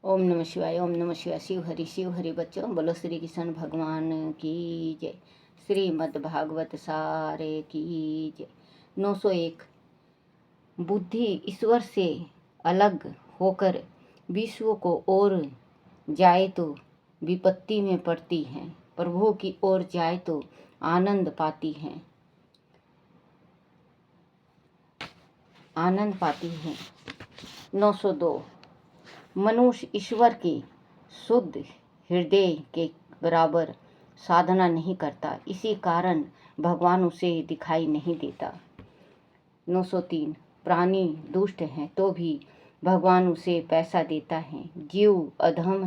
ओम नमः शिवाय। ओम नमः शिवाय। शिव हरि बच्चों, बोलो श्री कृष्ण भगवान की जय। श्रीमद् भागवत सारे की जय। 901। बुद्धि ईश्वर से अलग होकर विश्व को ओर जाए तो विपत्ति में पड़ती है, प्रभु की ओर जाए तो आनंद पाती है। 902। मनुष्य ईश्वर के शुद्ध हृदय के बराबर साधना नहीं करता, इसी कारण भगवान उसे दिखाई नहीं देता। 903। प्राणी दुष्ट हैं तो भी भगवान उसे पैसा देता है। जीव अधम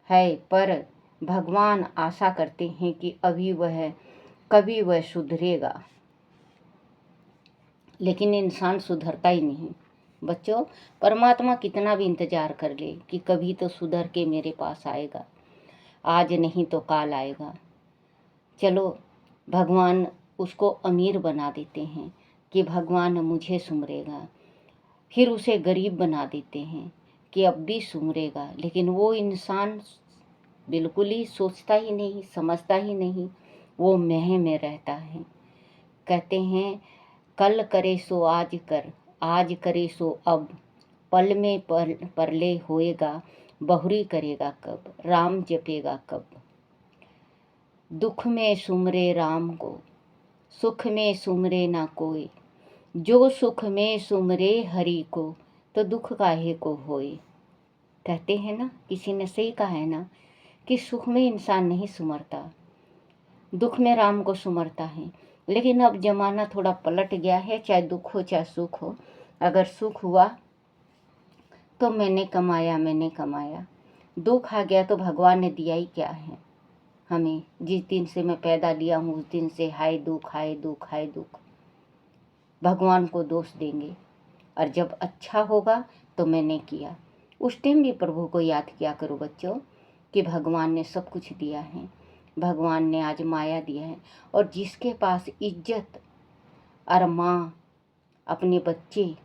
है पर भगवान आशा करते हैं कि कभी वह सुधरेगा, लेकिन इंसान सुधरता ही नहीं। बच्चों, परमात्मा कितना भी इंतजार कर ले कि कभी तो सुधर के मेरे पास आएगा, आज नहीं तो काल आएगा। चलो, भगवान उसको अमीर बना देते हैं कि भगवान मुझे सुमरेगा, फिर उसे गरीब बना देते हैं कि अब भी सुमरेगा, लेकिन वो इंसान बिल्कुल ही सोचता ही नहीं, समझता ही नहीं, वो मोह में रहता है। कहते हैं, कल करे सो आज कर, आज करे सो अब, पल में परले होएगा, बहुरी करेगा कब, राम जपेगा कब। दुख में सुमरे राम को, सुख में सुमरे ना कोई, जो सुख में सुमरे हरि को, तो दुख काहे को होए। कहते हैं ना, किसी ने सही कहा है ना कि सुख में इंसान नहीं सुमरता, दुख में राम को सुमरता है। लेकिन अब जमाना थोड़ा पलट गया है, चाहे दुख हो चाहे सुख हो। अगर सुख हुआ तो मैंने कमाया, दुख आ गया तो भगवान ने दिया ही क्या है हमें। जिस दिन से मैं पैदा लिया हूँ उस दिन से हाय दुख, हाय दुख, हाय दुख। भगवान को दोष देंगे, और जब अच्छा होगा तो मैंने किया, उस टाइम भी प्रभु को याद किया करो बच्चों कि भगवान ने सब कुछ दिया है, भगवान ने आज माया दिया है। और जिसके पास इज्जत और माँ अपने बच्चे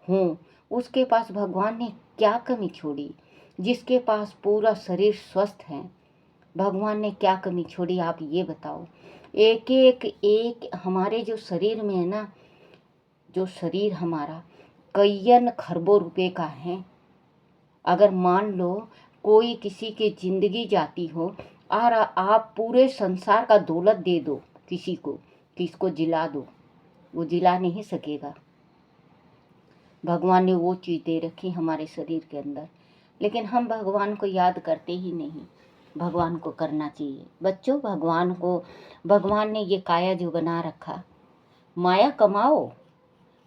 हों, उसके पास भगवान ने क्या कमी छोड़ी। जिसके पास पूरा शरीर स्वस्थ है, भगवान ने क्या कमी छोड़ी, आप ये बताओ। एक हमारे जो शरीर में है ना, जो शरीर हमारा कईयन खरबों रुपए का है। अगर मान लो कोई किसी की जिंदगी जाती हो और आप पूरे संसार का दौलत दे दो किसी को कि इसको जिला दो, वो जिला नहीं सकेगा। भगवान ने वो चीज़ दे रखी हमारे शरीर के अंदर, लेकिन हम भगवान को याद करते ही नहीं। भगवान को करना चाहिए बच्चों। भगवान ने ये काया जो बना रखा, माया कमाओ,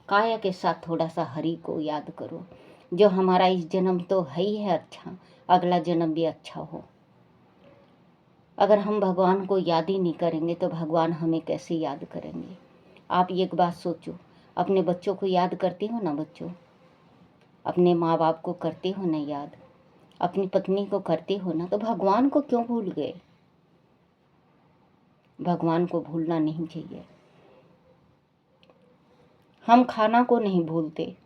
काया के साथ थोड़ा सा हरि को याद करो। जो हमारा इस जन्म तो है ही है अच्छा, अगला जन्म भी अच्छा हो। अगर हम भगवान को याद ही नहीं करेंगे तो भगवान हमें कैसे याद करेंगे। आप एक बात सोचो, अपने बच्चों को याद करते हो ना बच्चों, अपने माँ बाप को करते हो ना याद, अपनी पत्नी को करते हो ना, तो भगवान को क्यों भूल गए। भगवान को भूलना नहीं चाहिए। हम खाना को नहीं भूलते,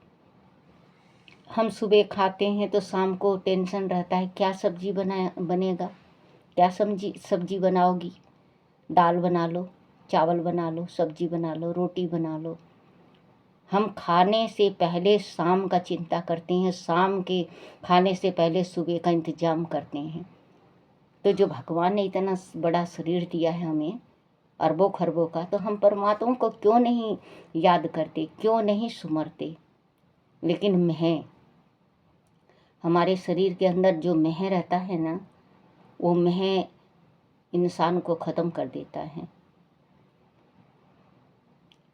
हम सुबह खाते हैं तो शाम को टेंशन रहता है क्या सब्जी बनेगा, क्या सब्जी बनाओगी। दाल बना लो, चावल बना लो, सब्जी बना लो, रोटी बना लो। हम खाने से पहले शाम का चिंता करते हैं, शाम के खाने से पहले सुबह का इंतजाम करते हैं। तो जो भगवान ने इतना बड़ा शरीर दिया है हमें, अरबों खरबों का, तो हम परमात्मा को क्यों नहीं याद करते, क्यों नहीं सुमरते। लेकिन हमारे शरीर के अंदर जो मेह रहता है ना, वो मेह इंसान को ख़त्म कर देता है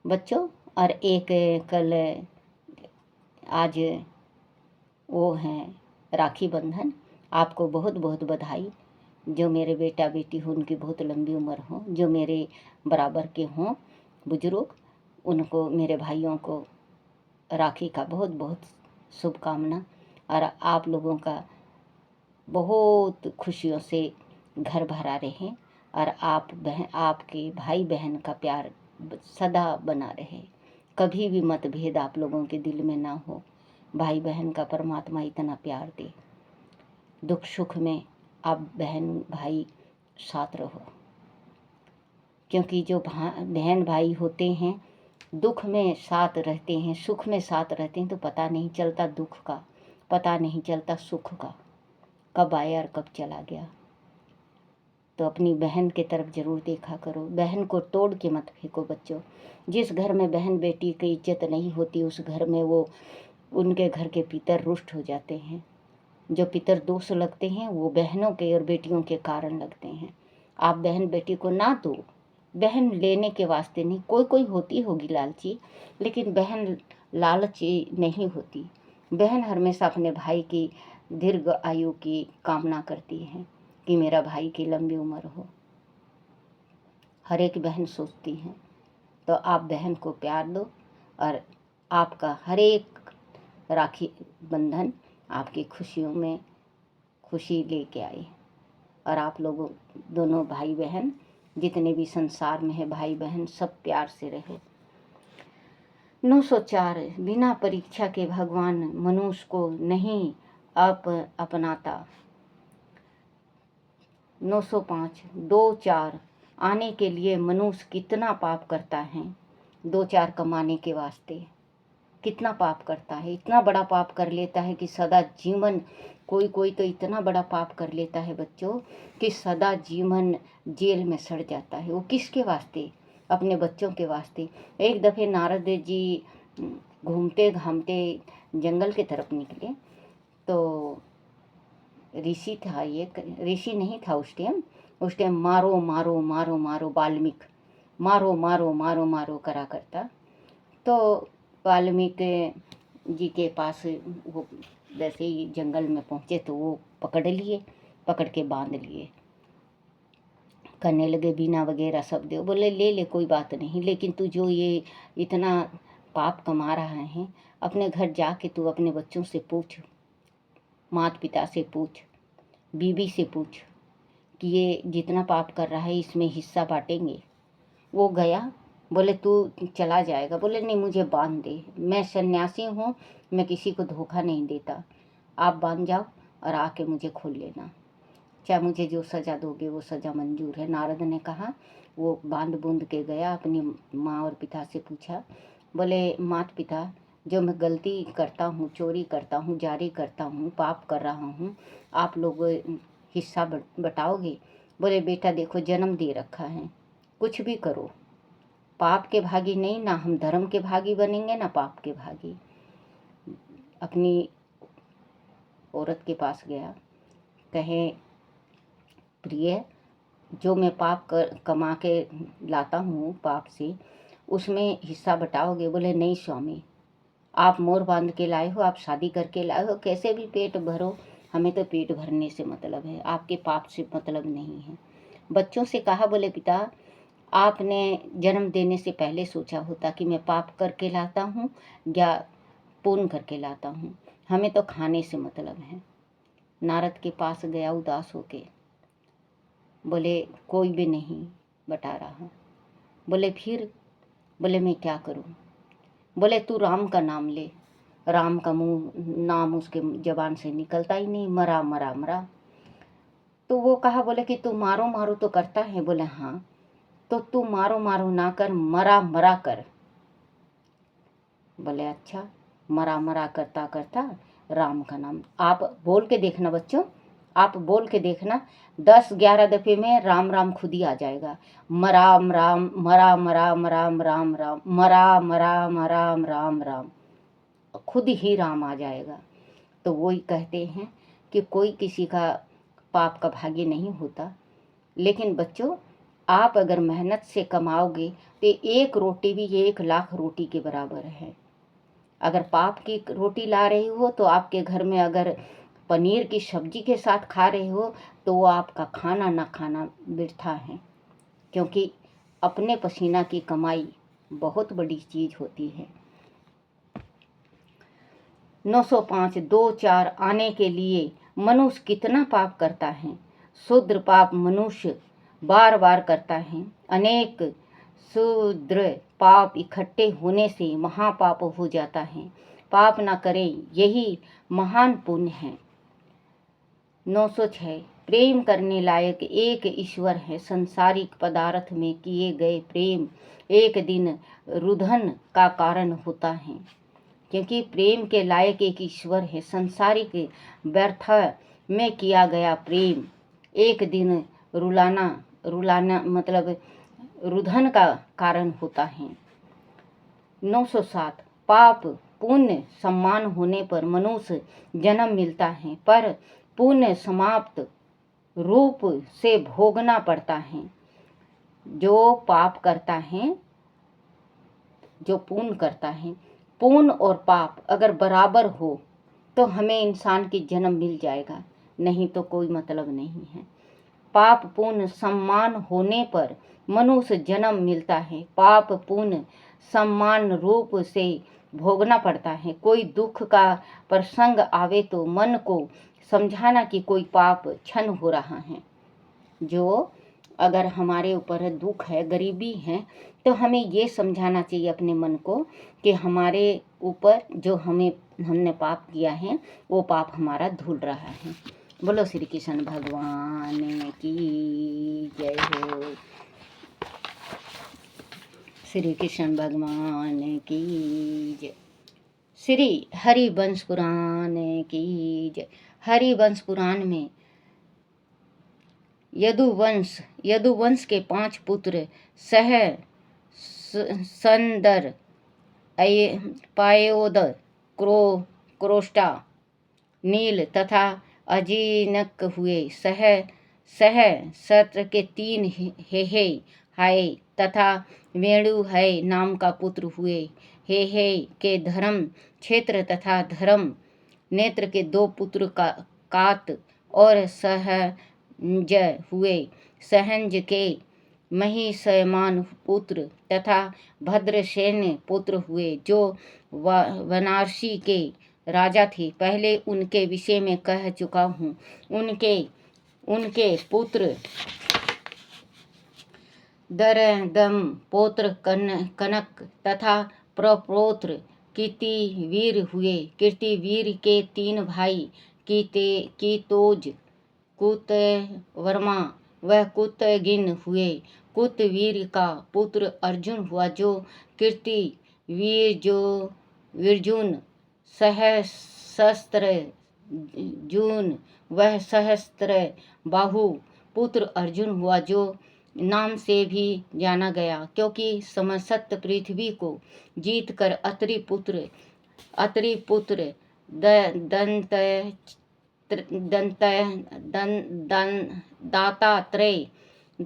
बच्चों। और कल आज वो है राखी बंधन, आपको बहुत बहुत बधाई। जो मेरे बेटा बेटी हो उनकी बहुत लंबी उम्र हो, जो मेरे बराबर के हों बुजुर्ग, उनको, मेरे भाइयों को राखी का बहुत बहुत शुभकामना। और आप लोगों का बहुत खुशियों से घर भरा रहे, और आपके भाई बहन का प्यार सदा बना रहे। कभी भी मतभेद आप लोगों के दिल में ना हो। भाई बहन का परमात्मा इतना प्यार दे। दुख सुख में आप बहन भाई साथ रहो, क्योंकि जो बहन भाई होते हैं दुख में साथ रहते हैं, सुख में साथ रहते हैं, तो पता नहीं चलता दुख का, पता नहीं चलता सुख का, कब आया और कब चला गया। तो अपनी बहन के तरफ ज़रूर देखा करो, बहन को तोड़ के मत फेंको बच्चों। जिस घर में बहन बेटी की इज्जत नहीं होती उस घर में वो उनके घर के पितर रुष्ट हो जाते हैं। जो पितर दोष लगते हैं वो बहनों के और बेटियों के कारण लगते हैं। आप बहन बेटी को ना दो, बहन लेने के वास्ते नहीं, कोई कोई होती होगी लालची, लेकिन बहन लालची नहीं होती। बहन हमेशा अपने भाई की दीर्घ आयु की कामना करती है कि मेरा भाई की लंबी उम्र हो। हर एक बहन सोचती है। तो आप बहन को प्यार दो और आपका हर एक राखी बंधन आपकी खुशियों में खुशी लेके आए। और आप लोगों दोनों भाई बहन जितने भी संसार में है भाई बहन सब प्यार से रहे। 904 बिना परीक्षा के भगवान मनुष्य को नहीं अपनाता। 905 2-4 आने के लिए मनुष्य कितना पाप करता है। 2-4 कमाने के वास्ते कितना पाप करता है, इतना बड़ा पाप कर लेता है कि सदा जीवन, कोई कोई तो इतना बड़ा पाप कर लेता है बच्चों कि सदा जीवन जेल में सड़ जाता है। वो किसके वास्ते? अपने बच्चों के वास्ते। एक दफ़े नारद जी घूमते घामते जंगल के तरफ निकले तो ऋषि था, ये ऋषि नहीं था उस टाइम मारो मारो मारो मारो वाल्मीकि, मारो मारो मारो मारो करा करता। तो वाल्मीकि जी के पास वो वैसे ही जंगल में पहुँचे तो वो पकड़ लिए, पकड़ के बांध लिए, करने लगे बीना वगैरह सब दे। बोले ले ले कोई बात नहीं, लेकिन तू जो ये इतना पाप कमा रहा है अपने घर जाके तू अपने बच्चों से पूछ, माता पिता से पूछ, बीवी से पूछ कि ये जितना पाप कर रहा है इसमें हिस्सा बांटेंगे। वो गया, बोले तू चला जाएगा, बोले नहीं मुझे बांध दे, मैं सन्यासी हूँ, मैं किसी को धोखा नहीं देता, आप बांध जाओ और आके मुझे खोल लेना, चाहे मुझे जो सज़ा दोगे वो सज़ा मंजूर है। नारद ने कहा, वो बांध बूंद के गया, अपनी माँ और पिता से पूछा, बोले माता पिता जो मैं गलती करता हूँ, चोरी करता हूँ, जारी करता हूँ, पाप कर रहा हूँ, आप लोग हिस्सा बटाओगे? बोले बेटा देखो जन्म दे रखा है, कुछ भी करो पाप के भागी नहीं, ना हम धर्म के भागी बनेंगे ना पाप के भागी। अपनी औरत के पास गया, कहे प्रिय जो मैं पाप कमा के लाता हूँ पाप से, उसमें हिस्सा बटाओगे? बोले नहीं स्वामी, आप मोर बांध के लाए हो, आप शादी करके लाए हो, कैसे भी पेट भरो, हमें तो पेट भरने से मतलब है, आपके पाप से मतलब नहीं है। बच्चों से कहा, बोले पिता आपने जन्म देने से पहले सोचा होता कि मैं पाप करके लाता हूँ या पुण्य करके लाता हूँ, हमें तो खाने से मतलब है। नारद के पास गया उदास होके, बोले कोई भी नहीं बता रहा। बोले फिर? बोले मैं क्या करूं? बोले तू राम का नाम ले। राम का नाम उसके जबान से निकलता ही नहीं, मरा मरा मरा। तो वो कहा, बोले कि तू मारो मारो तो करता है? बोले हाँ। तो तू मारो मारो ना कर, मरा मरा कर। बोले अच्छा। मरा मरा करता करता राम का नाम, आप बोल के देखना बच्चों, आप बोल के देखना, 10-11 दफे में राम राम खुद ही आ जाएगा। मराम राम, मरा मराम राम राम राम, मरा मराम राम राम राम, खुद ही राम आ जाएगा। तो वही कहते हैं कि कोई किसी का पाप का भागी नहीं होता। लेकिन बच्चों आप अगर मेहनत से कमाओगे तो एक रोटी भी 1,00,000 रोटी के बराबर है। अगर पाप की रोटी ला रहे हो तो आपके घर में अगर पनीर की सब्जी के साथ खा रहे हो तो वो आपका खाना ना खाना वृथा है, क्योंकि अपने पसीना की कमाई बहुत बड़ी चीज़ होती है। 905 2-4 आने के लिए मनुष्य कितना पाप करता है। शूद्र पाप मनुष्य बार बार करता है। अनेक शूद्र पाप इकट्ठे होने से महापाप हो जाता है। पाप न करें, यही महान पुण्य है। 906 प्रेम करने लायक एक ईश्वर है। संसारिक पदार्थ में किए गए प्रेम एक दिन रुदन का कारण होता है, क्योंकि प्रेम के लायक एक ईश्वर है। संसारिक व्यर्थ में किया गया प्रेम एक दिन रुलाना मतलब रुदन का कारण होता है। 907 पाप पुण्य सम्मान होने पर मनुष्य जन्म मिलता है, पर पुण्य समाप्त रूप से भोगना पड़ता है। जो पाप करता है, जो पुण्य करता है, पुण्य और पाप अगर बराबर हो तो हमें इंसान की जन्म मिल जाएगा, नहीं तो कोई मतलब नहीं है। पाप पुण्य सम्मान होने पर मनुष्य जन्म मिलता है, पाप पुण्य सम्मान रूप से भोगना पड़ता है। कोई दुख का प्रसंग आवे तो मन को समझाना कि कोई पाप क्षण हो रहा है। जो अगर हमारे ऊपर दुख है, गरीबी है, तो हमें ये समझाना चाहिए अपने मन को कि हमारे ऊपर जो हमने पाप किया है वो पाप हमारा धुल रहा है। बोलो श्री कृष्ण भगवान की जय हो। श्री कृष्ण भगवान की जय। श्री हरिवंश पुराण की जय। हरिवंश पुराण में यदुवंश के 5 पुत्र संदर, पायोद, क्रोष्टा, नील तथा अजीनक हुए। सहस्त्र के 3 हेहे हाय तथा वेणु है नाम का पुत्र हुए। हेहे के धर्म क्षेत्र तथा धर्म नेत्र के 2 पुत्र कात और सहंज हुए। सहंज के महिषमान पुत्र तथा भद्रसेन पुत्र हुए, जो वाराणसी के राजा थे। पहले उनके विषय में कह चुका हूँ। उनके पुत्र दरदम पौत्र कनक तथा प्रपौत्र कीर्तिवीर हुए। कीर्तिवीर के 3 भाई कीतोज, कुतवर्मा व कुतगिन हुए। कुतवीर का पुत्र अर्जुन हुआ, जो कीर्तिवीर्जुन सहस्त्रजून वह सहस्त्र बाहु पुत्र अर्जुन हुआ, जो नाम से भी जाना गया, क्योंकि समस्त पृथ्वी को जीत कर अत्रि पुत्र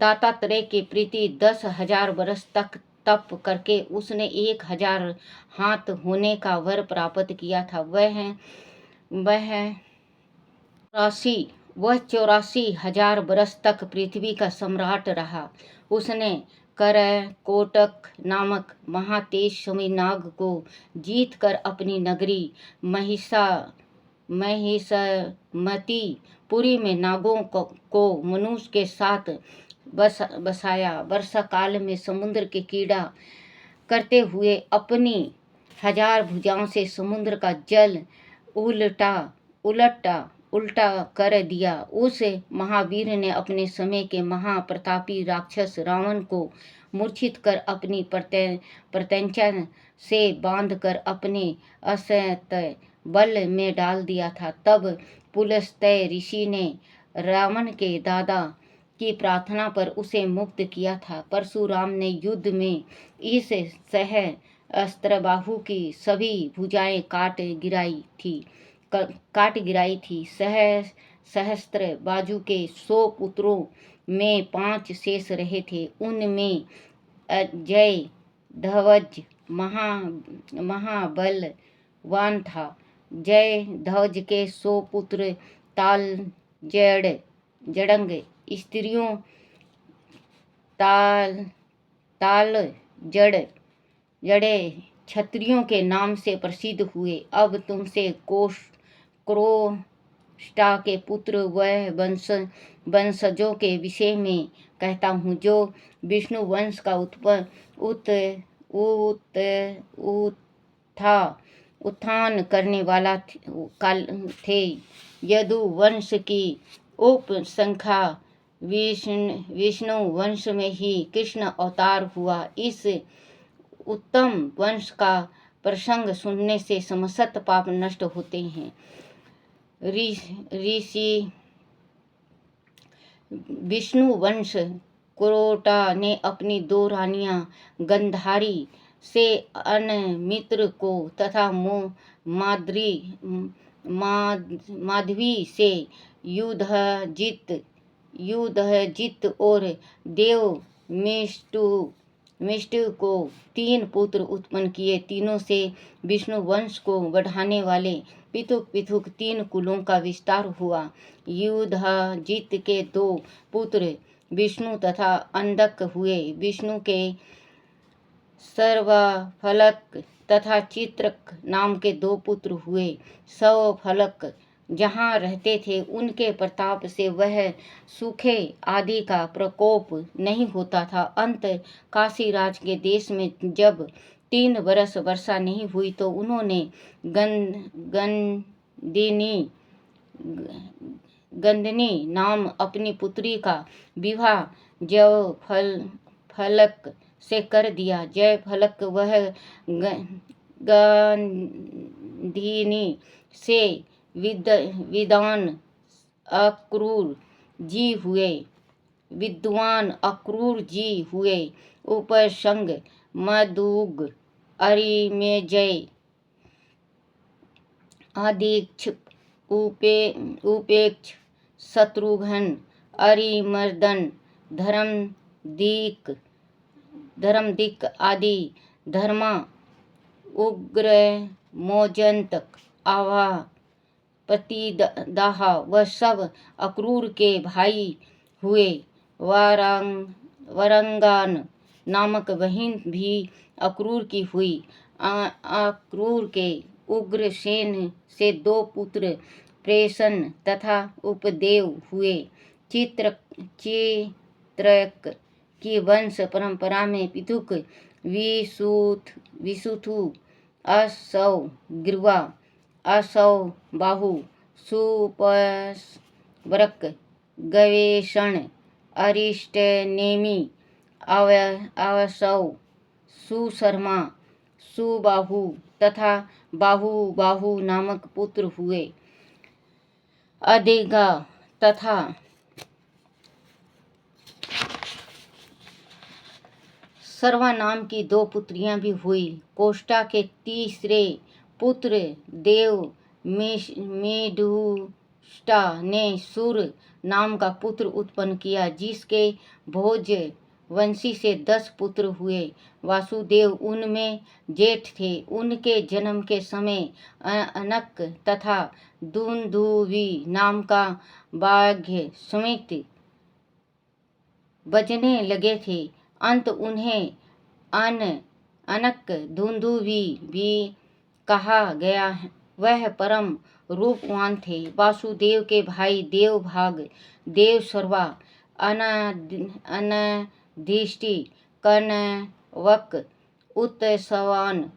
दातात्रेय के प्रति 10,000 वर्ष तक तप करके उसने 1,000 हाथ होने का वर प्राप्त किया था। वह 84,000 वर्ष तक पृथ्वी का सम्राट रहा। उसने करकोटक नामक महातेजस्वी नाग को जीत कर अपनी नगरी महिषमतीपुरी में नागों को मनुष्य के साथ बसाया। वर्षा काल में समुद्र के कीड़ा करते हुए अपनी 1000 भुजाओं से समुद्र का जल उल्टा कर दिया। उस महावीर ने अपने समय के महाप्रतापी राक्षस रावण को मूर्छित कर अपनी प्रत्यंचा से बांधकर अपने असत बल में डाल दिया था। तब पुलस्त्य ऋषि ने रावण के दादा की प्रार्थना पर उसे मुक्त किया था। परशुराम ने युद्ध में इस सहस्त्रबाहु की सभी भुजाएं काट गिराई थी। सहस्त्र बाजू के 100 पुत्रों में 5 शेष रहे थे। उनमें जय ध्वज महाबलवान था। जय ध्वज के 100 पुत्र जड़ंग स्त्रियों जड़े क्षत्रियों के नाम से प्रसिद्ध हुए। अब तुमसे क्रोष्टा के पुत्र वह वंशजों के विषय में कहता हूँ, जो विष्णु वंश का उत्थान करने वाला थे। यदु वंश की उपसंख्या विष्णु वंश में ही कृष्ण अवतार हुआ। इस उत्तम वंश का प्रसंग सुनने से समस्त पाप नष्ट होते हैं। ऋषि विष्णु वंश कुरोटा ने अपनी 2 रानियां गंधारी से अनमित्र को तथा माधवी से युद्धजित और देव मिष्टु को 3 पुत्र उत्पन्न किए। तीनों से विष्णु वंश को बढ़ाने वाले पृथुक 3 कुलों का विस्तार हुआ। युद्धजित के 2 पुत्र विष्णु तथा अंधक हुए। विष्णु के सर्वफलक तथा चित्रक नाम के 2 पुत्र हुए। सर्वफलक जहाँ रहते थे उनके प्रताप से वह सूखे आदि का प्रकोप नहीं होता था। अंत काशीराज के देश में जब 3 बरस वर्षा नहीं हुई तो उन्होंने गंदनी नाम अपनी पुत्री का विवाह जयफलक से कर दिया। जयफलक वह गंधिनी से विद्वान अक्रूर जी हुए। उपसंग मदुग अरिमेजय आदिक्ष उपेक्ष शत्रुघ्न अरिमर्दन धर्मदिक आदि धर्मा उग्र मोजंतक आवा प्रतिदाह वह सब अक्रूर के भाई हुए। वरंगान नामक बहिन भी अक्रूर की हुई। अक्रूर के उग्रसेन से 2 पुत्र प्रेषण तथा उपदेव हुए। चित्रक की वंश परंपरा में पृथुक विसुथु असौग्रीवा असौबाहु सुपस्वरक गवेषण अरिष्टनेमि आवसौ सुशर्मा सुबाहु तथा बाहु नामक पुत्र हुए। अदेगा तथा सर्वा नाम की 2 पुत्रियां भी हुई। कोष्टा के तीसरे पुत्र देव मेढुष्टा ने सुर नाम का पुत्र उत्पन्न किया, जिसके भोज वंशी से 10 पुत्र हुए। वासुदेव उनमें जेठ थे। उनके जन्म के समय अनक तथा दुंदुभि नाम का बाघ समेत बजने लगे थे। अंत उन्हें अनक दुंदुभि भी कहा गया। वह परम रूपवान थे। वासुदेव के भाई देवभाग देवशर्वा अनधिष्टि कनवक उत्सवान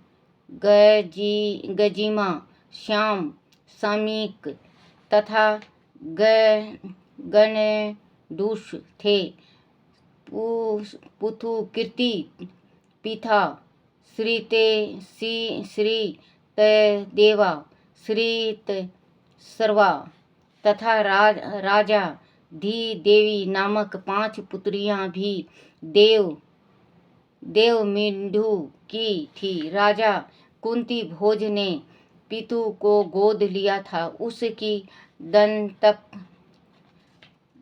गजिमा श्याम समीक तथा गणदुष थे। पुथुकीर्ति पिथा श्रीतदेवा श्रीतसर्वा तथा राजा धीदेवी नामक 5 पुत्रियां भी देवमिंडु की थी। राजा कुंती भोज ने पितु को गोद लिया था। उसकी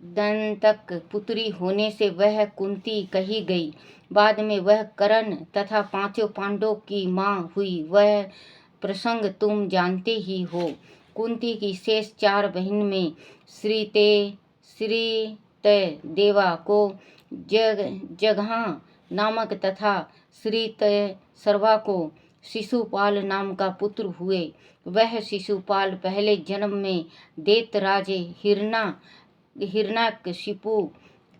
दंतक पुत्री होने से वह कुंती कही गई। बाद में वह कर्ण तथा 5 पांडवों की मां हुई। वह प्रसंग तुम जानते ही हो। कुंती की शेष 4 बहन में श्रीतदेवा को जगहा नामक तथा श्रीतसर्वा को शिशुपाल नाम का पुत्र हुए। वह शिशुपाल पहले जन्म में दैत्यराज हिरण्यकशिपु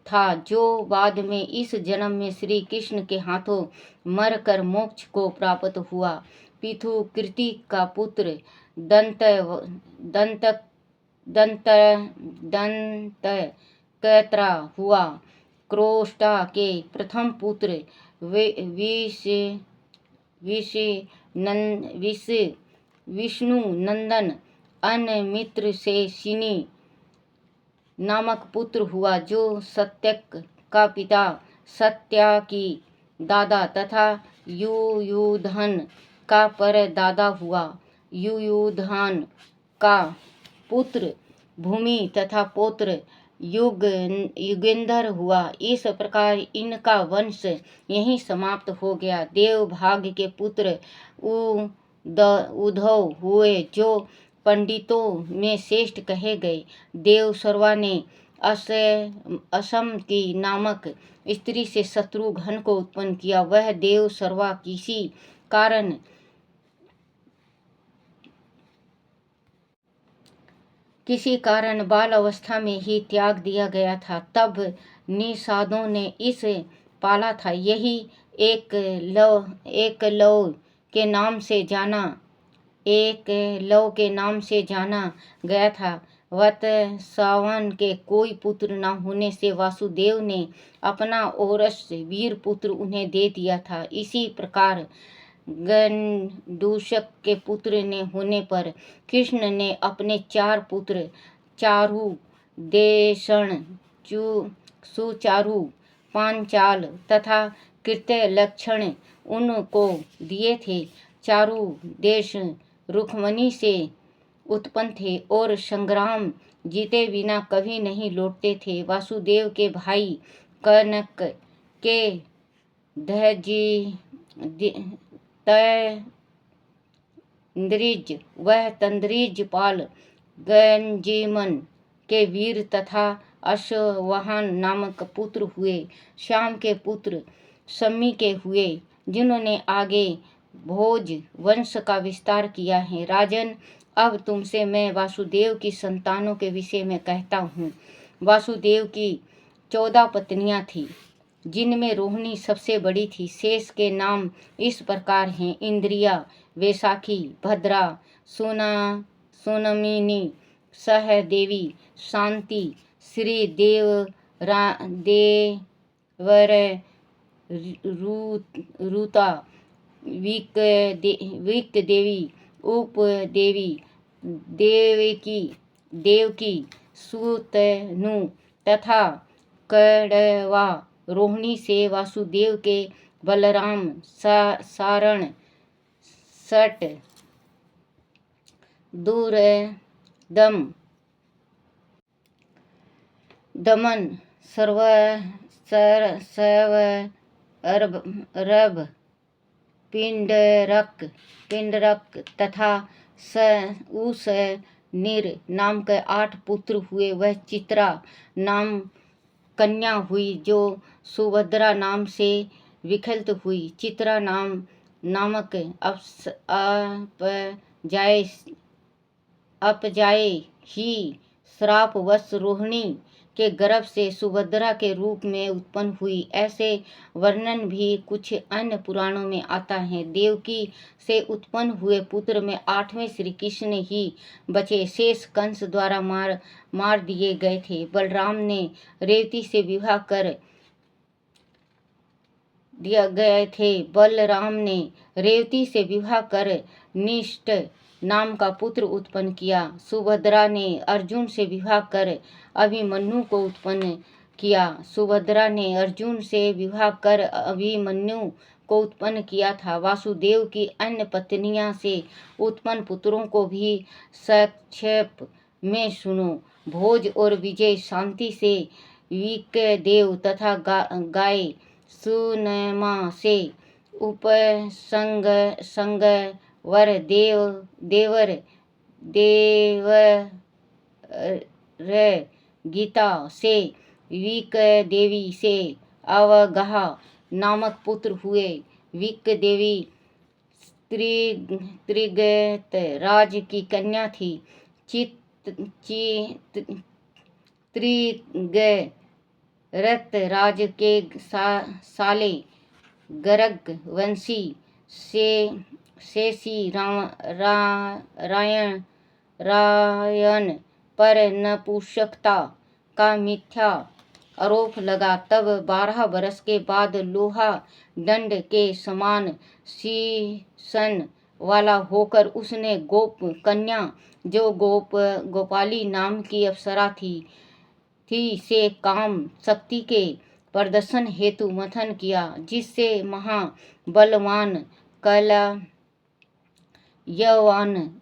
था, जो बाद में इस जन्म में श्री कृष्ण के हाथों मरकर मोक्ष को प्राप्त हुआ। पिथुकृति का पुत्र दंत दंत दंत दंत कैत्रा हुआ। क्रोष्टा के प्रथम पुत्र विष्णु नंदन अनमित्र से सिनी नामक पुत्र हुआ, जो सत्यक का पिता, सत्याकी दादा तथा युयुधन का परदादा हुआ। युयुधन का पुत्र भूमि तथा पौत्र युगेंद्र हुआ। इस प्रकार इनका वंश यहीं समाप्त हो गया। देवभाग के पुत्र उद्धव हुए, जो पंडितों में श्रेष्ठ कहे गए। देवशर्वा ने असम की नामक स्त्री से शत्रुघ्न को उत्पन्न किया। वह देवशर्वा किसी कारण बाल अवस्था में ही त्याग दिया गया था। तब निषादों ने इसे पाला था। यही एकलव के नाम से जाना गया था। वत्सावन के कोई पुत्र न होने से वासुदेव ने अपना औरस वीर पुत्र उन्हें दे दिया था। इसी प्रकार गंडूशक के पुत्र ने होने पर कृष्ण ने अपने 4 पुत्र चारु, देषण, सुचारु, पांचाल तथा कृत्यलक्षण उनको दिए थे। चारु देश रुक्मणी से उत्पन्न थे और संग्राम जीते बिना कभी नहीं लौटते थे। वासुदेव के भाई कनक के तंद्रिज वह तंद्रिज पाल गंजीमन के वीर तथा अश्ववाहन नामक पुत्र हुए। श्याम के पुत्र सम्मी के हुए, जिन्होंने आगे भोज वंश का विस्तार किया है। राजन, अब तुमसे मैं वासुदेव की संतानों के विषय में कहता हूँ। वासुदेव की 14 पत्नियां थीं, जिनमें रोहिणी सबसे बड़ी थी। शेष के नाम इस प्रकार हैं: इंद्रिया, वैशाखी, भद्रा, सोनमिनी, सहदेवी, शांति, श्री रुता, विक देवी, उपदेवी, देवकी, सुतनु तथा कड़वा। रोहिणी से वासुदेव के बलराम, सारण, सट, दूरदम, दमन, रभ, पिंडरक तथा उस निर नाम के 8 पुत्र हुए। वह चित्रा नाम कन्या हुई, जो सुभद्रा नाम से विख्यात हुई। चित्रा नामक अपजाए ही श्रापवश रोहिणी के गर्भ से सुभद्रा के रूप में उत्पन्न हुई। ऐसे वर्णन भी कुछ अन्य पुराणों में आता है। देवकी से उत्पन्न हुए पुत्र में 8वें श्री कृष्ण ही बचे, शेष कंस द्वारा मार दिए गए थे। बलराम ने रेवती से विवाह कर दिया गए थे। बलराम ने रेवती से विवाह कर निष्ठ नाम का पुत्र उत्पन्न किया। सुभद्रा ने अर्जुन से विवाह कर अभिमन्यु को उत्पन्न किया। सुभद्रा ने अर्जुन से विवाह कर अभिमन्यु को उत्पन्न किया था। वासुदेव की अन्य पत्नियां से उत्पन्न पुत्रों को भी संक्षेप में सुनो। भोज और विजय, शांति से विकदेव तथा गाय सुनमा से उपसंगवर, देवर गीता से विकदेवी से अवगाह नामक पुत्र हुए। विकदेवी त्रिगत राज की कन्या थी। त्रिगरत राज के साले गर्ग वंशी शेषी रायन पर नपुंसकता का मिथ्या आरोप लगा, तब 12 बरस के बाद लोहा दंड के समान शीशन वाला होकर उसने गोप कन्या, जो गोपाली नाम की अप्सरा थी से काम शक्ति के प्रदर्शन हेतु मंथन किया, जिससे महाबलवान कलयवान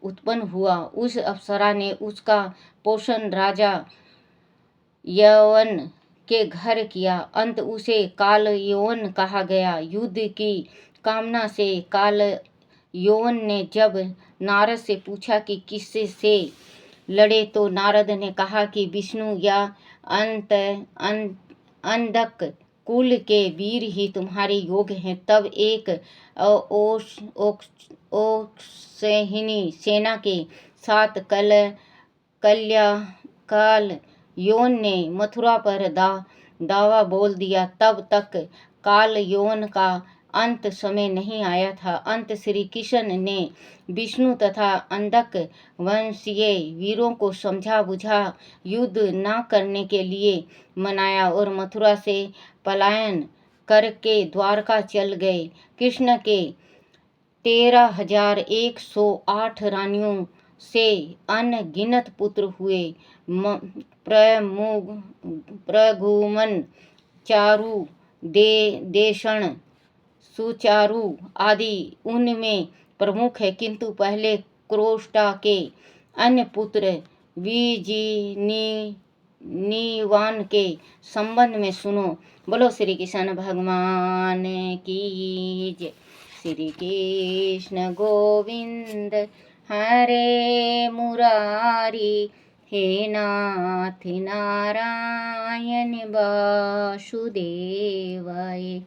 उत्पन्न हुआ। उस अप्सरा ने उसका पोषण राजा यवन के घर किया। अंत उसे काल यवन कहा गया। युद्ध की कामना से काल यवन ने जब नारद से पूछा कि किससे से लड़े, तो नारद ने कहा कि विष्णु या अंधक कुल के वीर ही तुम्हारे योग हैं। तब एक ओक्षहिणी सेना के साथ काल यवन ने मथुरा पर दावा बोल दिया। तब तक काल यवन का अंत समय नहीं आया था। अंत श्री कृष्ण ने विष्णु तथा अंधक वंशीय वीरों को समझा बुझा युद्ध न करने के लिए मनाया और मथुरा से पलायन करके द्वारका चल गए। कृष्ण के 13,108 रानियों से अनगिनत पुत्र हुए। प्रघुमन, चारु, देषण, सुचारु आदि उनमें प्रमुख है, किंतु पहले क्रोष्टा के अन्य पुत्र विजिनीवान के संबंध में सुनो। बोलो श्री कृष्ण भगवान की जय। श्री कृष्ण गोविंद हरे मुरारी, हे नाथ नारायण वासुदेवाय,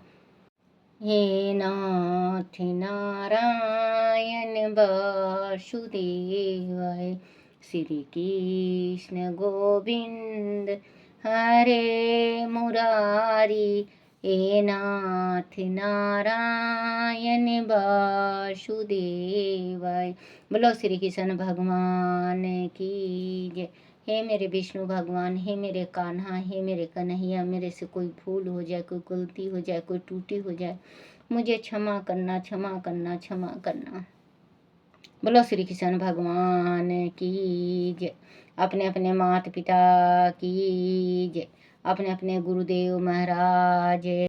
हे नाथ नारायण वासुदेवाय। श्री कृष्ण गोविंद हरे मुरारी, हे नाथ नारायण वासुदेवाय। बोलो श्री कृष्ण भगवान की जय। हे मेरे विष्णु भगवान, हे मेरे कान्हा, हे मेरे कन्हैया, मेरे से कोई भूल हो जाए, कोई गलती हो जाए, कोई टूटी हो जाए, मुझे क्षमा करना, क्षमा करना, क्षमा करना। बोलो श्री कृष्ण भगवान की जय। अपने अपने माता पिता की जय, अपने अपने गुरुदेव महाराज